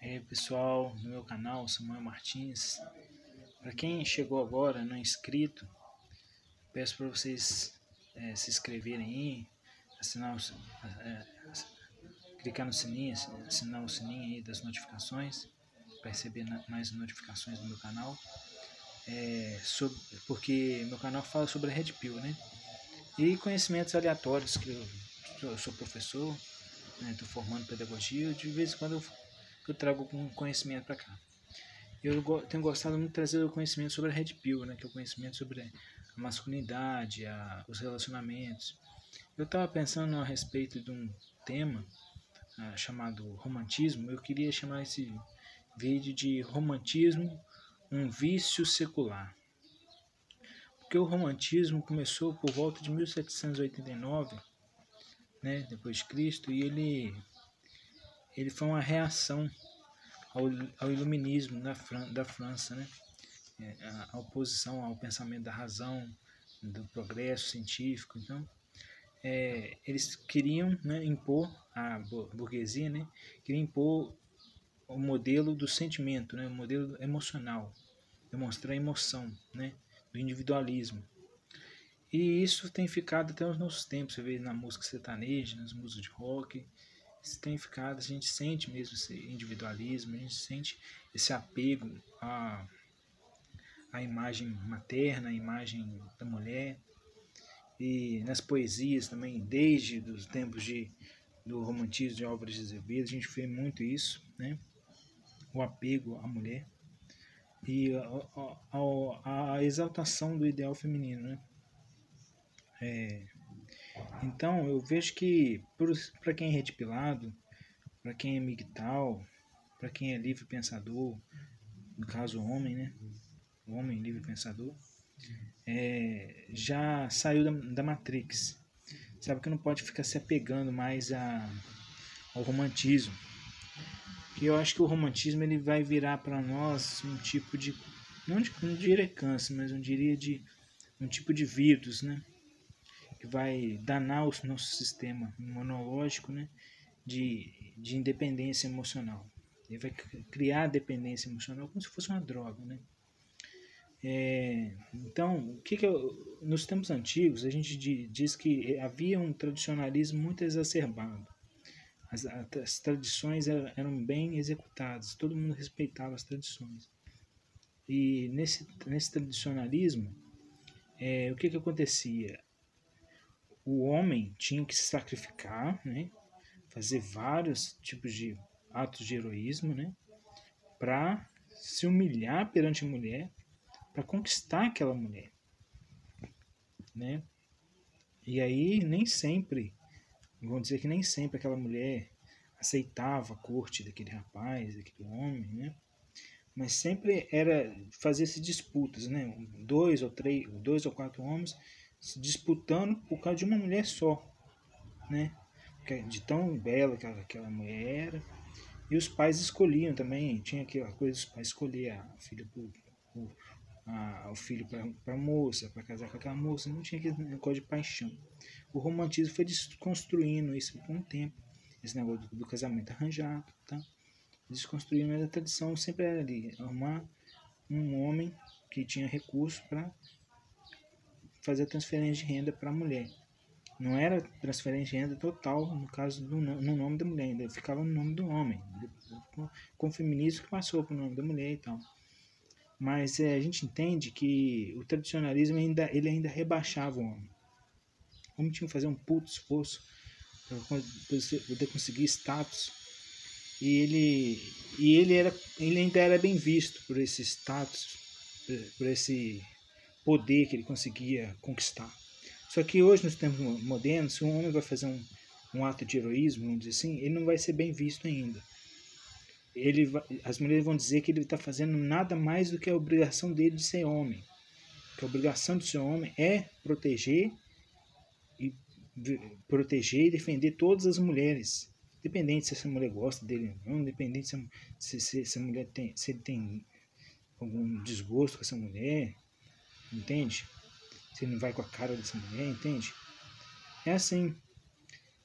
E aí pessoal, no meu canal, Samuel Martins. Para quem chegou agora, não é inscrito, peço para vocês se inscreverem aí, assinar é, clicar no sininho, assinar o sininho aí das notificações, para receber mais notificações do meu canal. Porque meu canal fala sobre a Red Pill, né? E conhecimentos aleatórios, que eu sou professor, estou formando pedagogia, de vez em quando eu trago um conhecimento para cá. Eu tenho gostado muito de trazer o conhecimento sobre a Red Pill, né, que é o conhecimento sobre a masculinidade, os relacionamentos. Eu estava pensando a respeito de um tema chamado romantismo. Eu queria chamar esse vídeo de romantismo, um vício secular. Porque o romantismo começou por volta de 1789, né, depois de Cristo, e ele foi uma reação ao iluminismo da França, né? A oposição ao pensamento da razão, do progresso científico. Então, eles queriam, né, impor, a burguesia, né, queria impor o modelo do sentimento, né, o modelo emocional, demonstrar a emoção, né, do individualismo. E isso tem ficado até os nossos tempos. Você vê na música sertaneja, nas músicas de rock, isso tem ficado, a gente sente mesmo esse individualismo, a gente sente esse apego à imagem materna, à imagem da mulher. E nas poesias também, desde os tempos do romantismo de Álvares de Azevedo, a gente vê muito isso, né? O apego à mulher e a exaltação do ideal feminino, né? Então eu vejo que para quem é retipilado, para quem é migtal, para quem é livre pensador, no caso o homem, né? O homem livre pensador, já saiu da Matrix. Sabe que não pode ficar se apegando mais ao romantismo. Que eu acho que o romantismo ele vai virar para nós um tipo de, não diria câncer, mas eu diria de um tipo de vírus, né? Que vai danar o nosso sistema imunológico, né? De independência emocional. Ele vai criar dependência emocional como se fosse uma droga, né? Então, nos tempos antigos, a gente diz que havia um tradicionalismo muito exacerbado. As tradições eram bem executadas, todo mundo respeitava as tradições. E nesse tradicionalismo, o que acontecia? O homem tinha que se sacrificar, né? Fazer vários tipos de atos de heroísmo, né? Para se humilhar perante a mulher, para conquistar aquela mulher, né? E aí nem sempre, vamos dizer que nem sempre aquela mulher aceitava a corte daquele rapaz, daquele homem, né? Mas sempre era fazer-se disputas, né? Dois ou quatro homens se disputando por causa de uma mulher só, né? De tão bela que aquela mulher era. E os pais escolhiam também, tinha aquela coisa dos pais escolher a filha o filho para a moça, para casar com aquela moça, não tinha aquele negócio de paixão. O romantismo foi desconstruindo isso por um tempo, esse negócio do casamento arranjado, tá? Desconstruindo, mas a tradição sempre era ali, arrumar um homem que tinha recurso para fazer a transferência de renda para a mulher. Não era transferência de renda total, no caso no nome da mulher, ainda ficava no nome do homem, com o feminismo que passou para o nome da mulher e tal. Mas a gente entende que o tradicionalismo ele ainda rebaixava o homem. O homem tinha que fazer um puto esforço para poder conseguir status. E ele ainda era bem visto por esse status, por esse poder que ele conseguia conquistar. Só que hoje, nos tempos modernos, se um homem vai fazer um ato de heroísmo, vamos dizer assim, ele não vai ser bem visto ainda. As mulheres vão dizer que ele está fazendo nada mais do que a obrigação dele de ser homem. Que a obrigação de ser homem é proteger e defender todas as mulheres. Independente se essa mulher gosta dele ou não, independente se ele tem algum desgosto com essa mulher, entende? Se ele não vai com a cara dessa mulher, entende? É assim.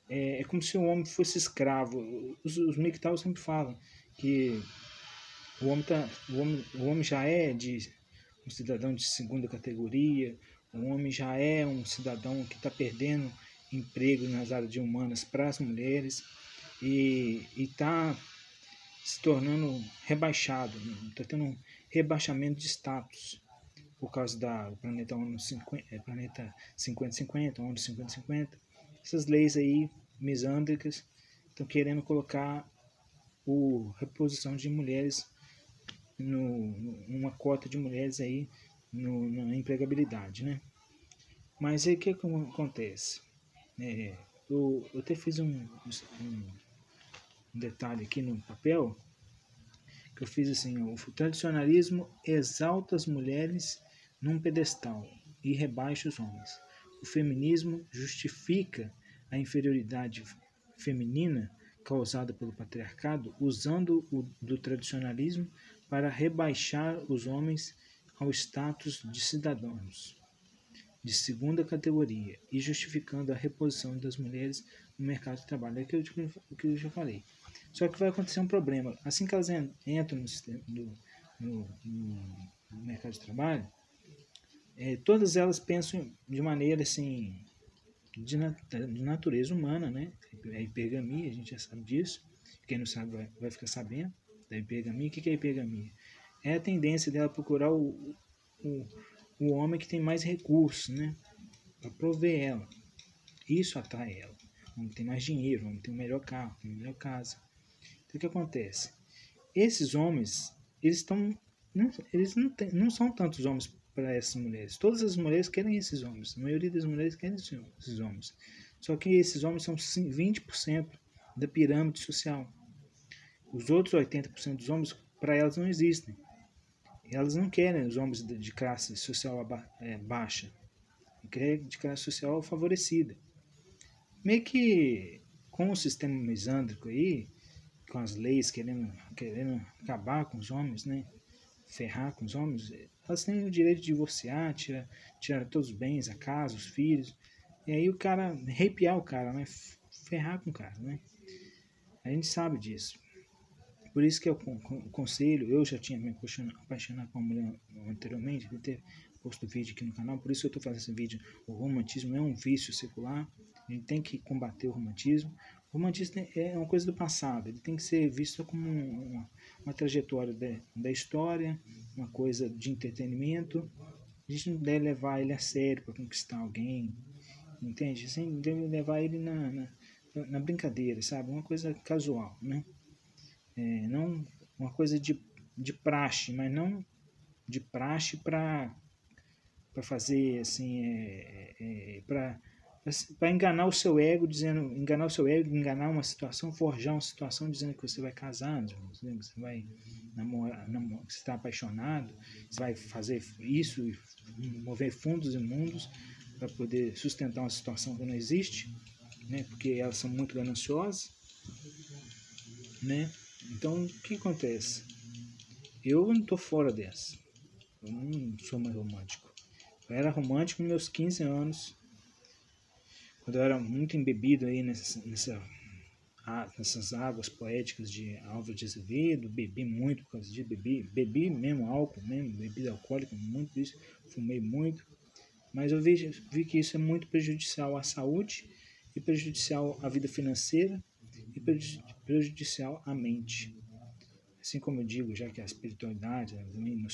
É como se o homem fosse escravo. Os mictaus sempre falam que o homem já é um cidadão de segunda categoria, o homem já é um cidadão que está perdendo emprego nas áreas de humanas para as mulheres e está se tornando rebaixado, está tendo um rebaixamento de status por causa do planeta ONU 50, planeta 50-50, ONU 50-50. Essas leis aí misândricas estão querendo colocar reposição de mulheres uma cota de mulheres aí na empregabilidade, né? Mas aí o que acontece? Eu até fiz um detalhe aqui no papel, que eu fiz assim: o tradicionalismo exalta as mulheres num pedestal e rebaixa os homens. O feminismo justifica a inferioridade feminina causada pelo patriarcado, usando do tradicionalismo para rebaixar os homens ao status de cidadãos de segunda categoria e justificando a reposição das mulheres no mercado de trabalho. É o que eu já falei. Só que vai acontecer um problema. Assim que elas entram no mercado de trabalho, todas elas pensam de maneira assim, de natureza humana, né? A hipergamia, a gente já sabe disso. Quem não sabe vai ficar sabendo da hipergamia. O que é hipergamia? É a tendência dela procurar o homem que tem mais recursos, né? Para prover ela. Isso atrai ela. O homem tem mais dinheiro, o homem tem o melhor carro, tem a melhor casa. Então o que acontece? Esses homens, eles não são tantos homens para essas mulheres. Todas as mulheres querem esses homens. A maioria das mulheres querem esses homens. Só que esses homens são 20% da pirâmide social. Os outros 80% dos homens, para elas, não existem. Elas não querem os homens de classe social baixa. Querem de classe social favorecida. Meio que com o sistema misândrico aí, com as leis querendo acabar com os homens, né? Ferrar com os homens, elas têm o direito de divorciar, tirar todos os bens, a casa, os filhos. E aí o cara, arrepiar o cara, né? Ferrar com o cara, né? A gente sabe disso. Por isso que eu conselho, eu já tinha me apaixonado por uma mulher anteriormente, de ter posto vídeo aqui no canal, por isso que eu estou fazendo esse vídeo. O romantismo é um vício secular, a gente tem que combater o romantismo. O romantismo é uma coisa do passado, ele tem que ser visto como uma trajetória da história, uma coisa de entretenimento. A gente não deve levar ele a sério para conquistar alguém, entende? Assim, deve levar ele na brincadeira, sabe? Uma coisa casual, né? Não uma coisa de praxe, mas não de praxe para fazer assim, para enganar o seu ego, enganar uma situação, forjar uma situação dizendo que você vai casar, que você vai namorar, que você está apaixonado, você vai fazer isso e mover fundos e mundos para poder sustentar uma situação que não existe, né? Porque elas são muito gananciosas, né? Então, o que acontece? Eu não estou fora dessa. Eu não sou mais romântico. Eu era romântico nos meus 15 anos, quando eu era muito embebido aí nessas águas poéticas de Álvaro de Azevedo. Bebi muito por causa disso, bebi mesmo álcool, bebida alcoólica, muito isso, fumei muito. Mas eu vi que isso é muito prejudicial à saúde e prejudicial à vida financeira e prejudicial à mente. Assim como eu digo, já que a espiritualidade também na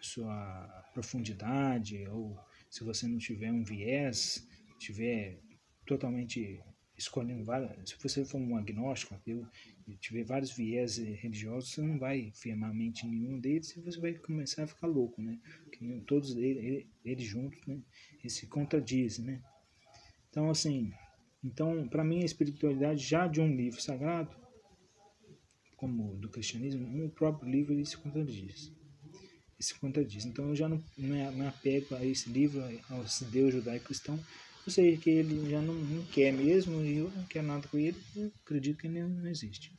sua profundidade, ou se você não tiver um viés, tiver totalmente escolhendo se você for um agnóstico, ateu, e tiver vários viés religiosos, você não vai firmamente em nenhum deles e você vai começar a ficar louco, né? Porque todos eles juntos, né? Eles se contradizem, né? Então, assim, para mim a espiritualidade já de um livro sagrado, como do cristianismo, no próprio livro ele se contradiz. Então eu já não me apego a esse livro, ao Deus judaico-cristão. Eu sei que ele já não quer mesmo, e eu não quero nada com ele, eu acredito que ele não existe.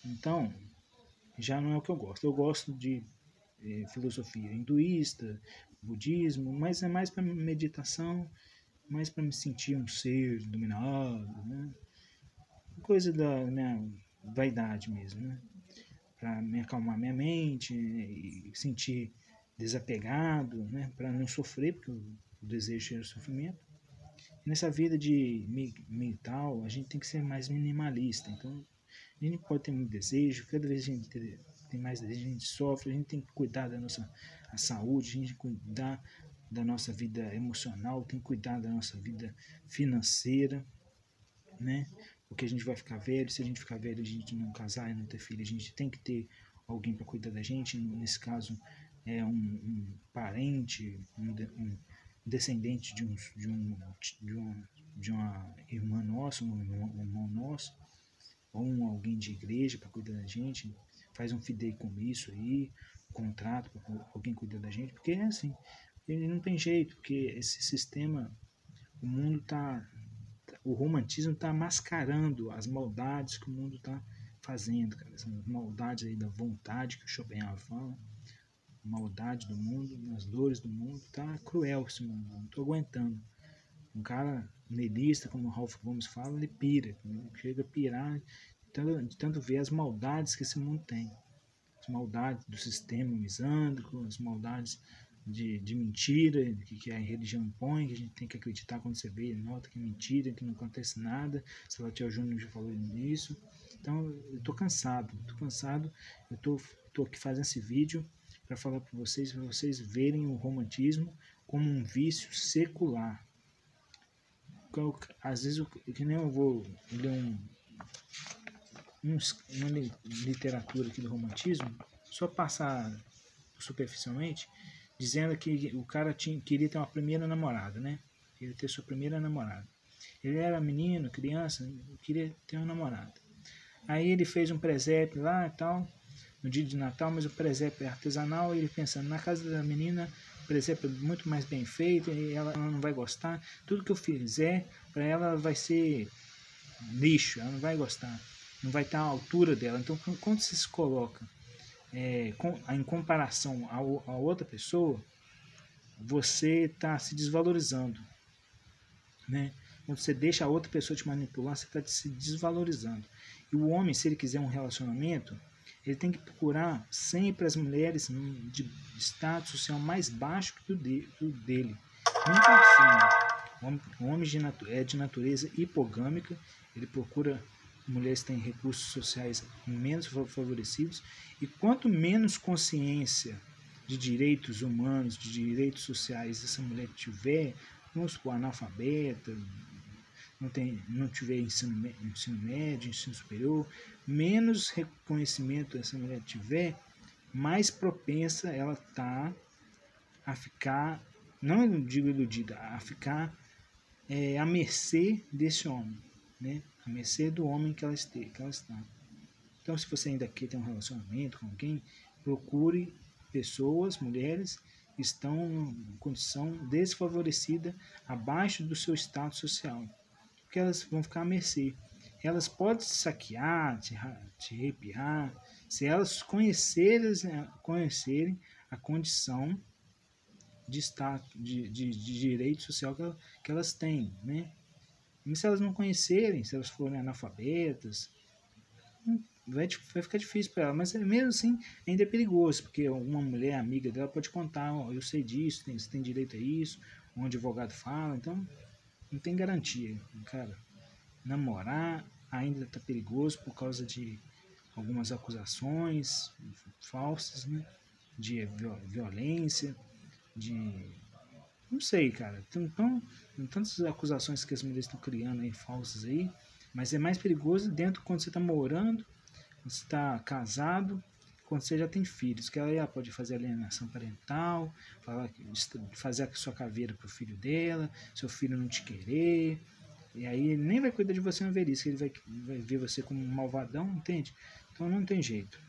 Então, já não é o que eu gosto. Eu gosto de filosofia hinduísta, budismo, mas é mais para meditação, mais para me sentir um ser dominado, né? Coisa da minha vaidade mesmo, né? Para me acalmar minha mente e sentir desapegado, né? Para não sofrer, porque o desejo gera sofrimento. E nessa vida de mental, a gente tem que ser mais minimalista. Então, a gente pode ter muito desejo, cada vez a gente tem mais desejo, a gente sofre, a gente tem que cuidar da nossa saúde, a gente tem que cuidar da nossa vida emocional, tem que cuidar da nossa vida financeira, né? Porque a gente vai ficar velho, se a gente ficar velho, a gente não casar e não ter filho, a gente tem que ter alguém para cuidar da gente, nesse caso é um parente, um descendente de uma irmã nossa, um irmão nosso, ou alguém de igreja para cuidar da gente, faz um fideicomisso aí, um contrato para alguém cuidar da gente, porque é assim, ele não tem jeito, porque esse sistema, o mundo tá, o romantismo está mascarando as maldades que o mundo está fazendo, cara, essas maldades aí da vontade que o Schopenhauer fala, maldade do mundo, as dores do mundo, tá cruel esse mundo, não tô aguentando. Um cara niilista, como o Ralph Gomes fala, ele pira, ele chega a pirar de tanto ver as maldades que esse mundo tem. As maldades do sistema misândrico, as maldades de mentira que a religião impõe, que a gente tem que acreditar quando você vê, nota que é mentira, que não acontece nada. Salatiel Júnior já falou nisso. Então, eu tô cansado, eu tô aqui fazendo esse vídeo para falar para vocês verem o romantismo como um vício secular. Às vezes, que nem eu vou ler uma literatura aqui do romantismo, só passar superficialmente, dizendo que o cara queria ter uma primeira namorada, né? Queria ter sua primeira namorada. Ele era menino, criança, queria ter uma namorada. Aí ele fez um presépio lá e tal, no dia de Natal, mas o presépio é artesanal, e ele pensando, na casa da menina, o presépio é muito mais bem feito, e ela não vai gostar, tudo que eu fizer para ela vai ser lixo, ela não vai gostar, não vai estar à altura dela. Então, quando você se coloca em comparação a outra pessoa, você está se desvalorizando, né? Quando você deixa a outra pessoa te manipular, você está se desvalorizando. E o homem, se ele quiser um relacionamento, ele tem que procurar sempre as mulheres de status social mais baixo que o dele. Nunca assim. O homem é de natureza hipogâmica, ele procura mulheres que têm recursos sociais menos favorecidos, e quanto menos consciência de direitos humanos, de direitos sociais essa mulher tiver, vamos supor, analfabeta, não tiver ensino médio, ensino superior, menos reconhecimento essa mulher tiver, mais propensa ela está a ficar, não digo iludida, a ficar à mercê desse homem, né? À mercê do homem que ela está. Então, se você ainda quer ter um relacionamento com alguém, procure pessoas, mulheres, que estão em condição desfavorecida, abaixo do seu status social, porque elas vão ficar à mercê. Elas podem te saquear, te arrepiar, se elas conhecerem a condição de status, de direito social que elas têm, né? Mas se elas não conhecerem, se elas forem analfabetas, vai ficar difícil para ela. Mas mesmo assim, ainda é perigoso, porque uma mulher amiga dela pode contar, oh, eu sei disso, você tem direito a isso, um advogado fala, então não tem garantia, cara. Namorar ainda está perigoso por causa de algumas acusações falsas, né? De violência, de... não sei, cara. Tem tantas acusações que as mulheres estão criando aí, falsas aí, mas é mais perigoso dentro quando você está morando, quando você está casado, quando você já tem filhos, que ela pode fazer alienação parental, fazer a sua caveira pro filho dela, seu filho não te querer, e aí ele nem vai cuidar de você na velhice, ele vai ver você como um malvadão, entende? Então não tem jeito.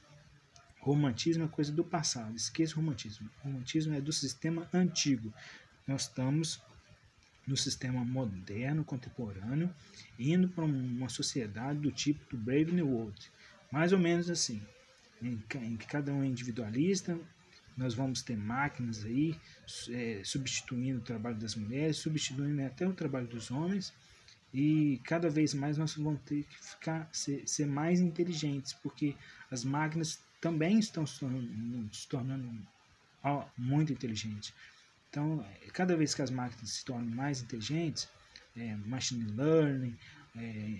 Romantismo é coisa do passado, esqueça o romantismo. O romantismo é do sistema antigo. Nós estamos no sistema moderno, contemporâneo, indo para uma sociedade do tipo do Brave New World. Mais ou menos assim, em que cada um é individualista, nós vamos ter máquinas aí substituindo o trabalho das mulheres, substituindo até o trabalho dos homens, E cada vez mais nós vamos ter que ser mais inteligentes, porque as máquinas também estão se tornando muito inteligentes. Então, cada vez que as máquinas se tornam mais inteligentes, machine learning,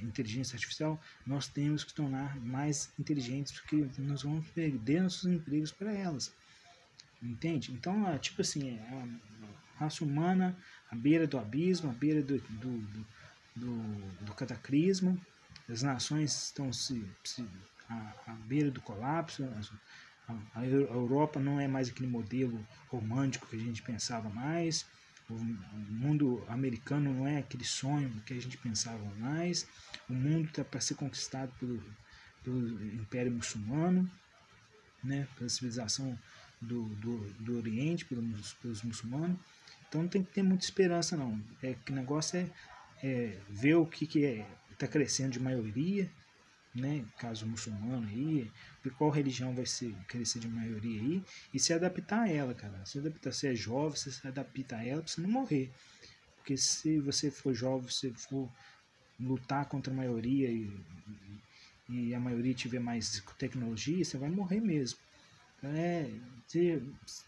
inteligência artificial, nós temos que tornar mais inteligentes, porque nós vamos perder nossos empregos para elas. Entende? Então, tipo assim, a raça humana à beira do abismo, à beira do cataclismo, as nações estão à beira do colapso, a Europa não é mais aquele modelo romântico que a gente pensava mais, o mundo americano não é aquele sonho que a gente pensava mais, o mundo está para ser conquistado pelo Império Muçulmano, né, pela civilização do Oriente, pelos muçulmanos. Então não tem que ter muita esperança não. Que o negócio é ver o que está crescendo de maioria, né, caso muçulmano aí, ver qual religião vai crescer de maioria aí, e se adaptar a ela, cara. Se adaptar, se é jovem, você se adapta a ela para você não morrer. Porque se você for jovem, se for lutar contra a maioria e a maioria tiver mais tecnologia, você vai morrer mesmo.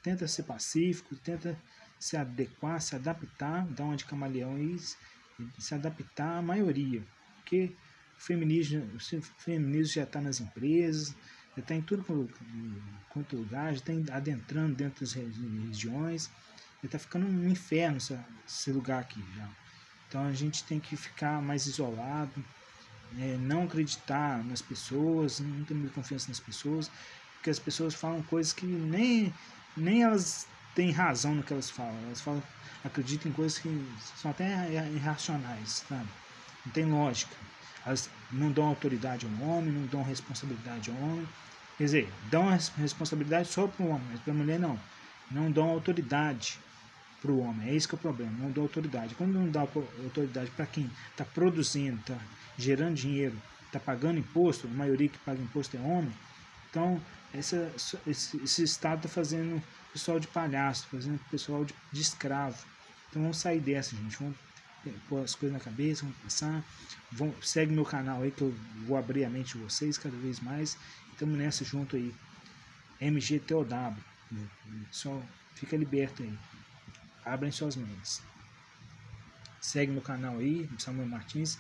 Tenta ser pacífico, tenta se adequar, se adaptar, dar uma de camaleão e se adaptar à maioria. Porque o feminismo já está nas empresas, já está em tudo quanto lugar, já está adentrando dentro das religiões, já está ficando um inferno esse lugar aqui já. Então a gente tem que ficar mais isolado, não acreditar nas pessoas, não ter muita confiança nas pessoas, porque as pessoas falam coisas que nem elas têm razão no que elas falam, acreditam em coisas que são até irracionais, sabe? Não tem lógica. Elas não dão autoridade ao homem, não dão responsabilidade ao homem, quer dizer, dão a responsabilidade só para o homem, mas para a mulher não dão autoridade para o homem, é esse que é o problema, não dá autoridade. Quando não dá autoridade para quem está produzindo, está gerando dinheiro, está pagando imposto, a maioria que paga imposto é homem, então esse Estado está fazendo o pessoal de palhaço, fazendo o pessoal de escravo. Então vamos sair dessa, gente, vamos pôr as coisas na cabeça, vamos pensar, segue meu canal aí que eu vou abrir a mente de vocês cada vez mais, estamos nessa junto aí, MGTOW, só fica liberto aí. Abrem suas mentes. Segue meu canal aí, Samuel Martins.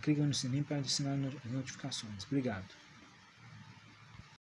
Clica no sininho para adicionar as notificações. Obrigado.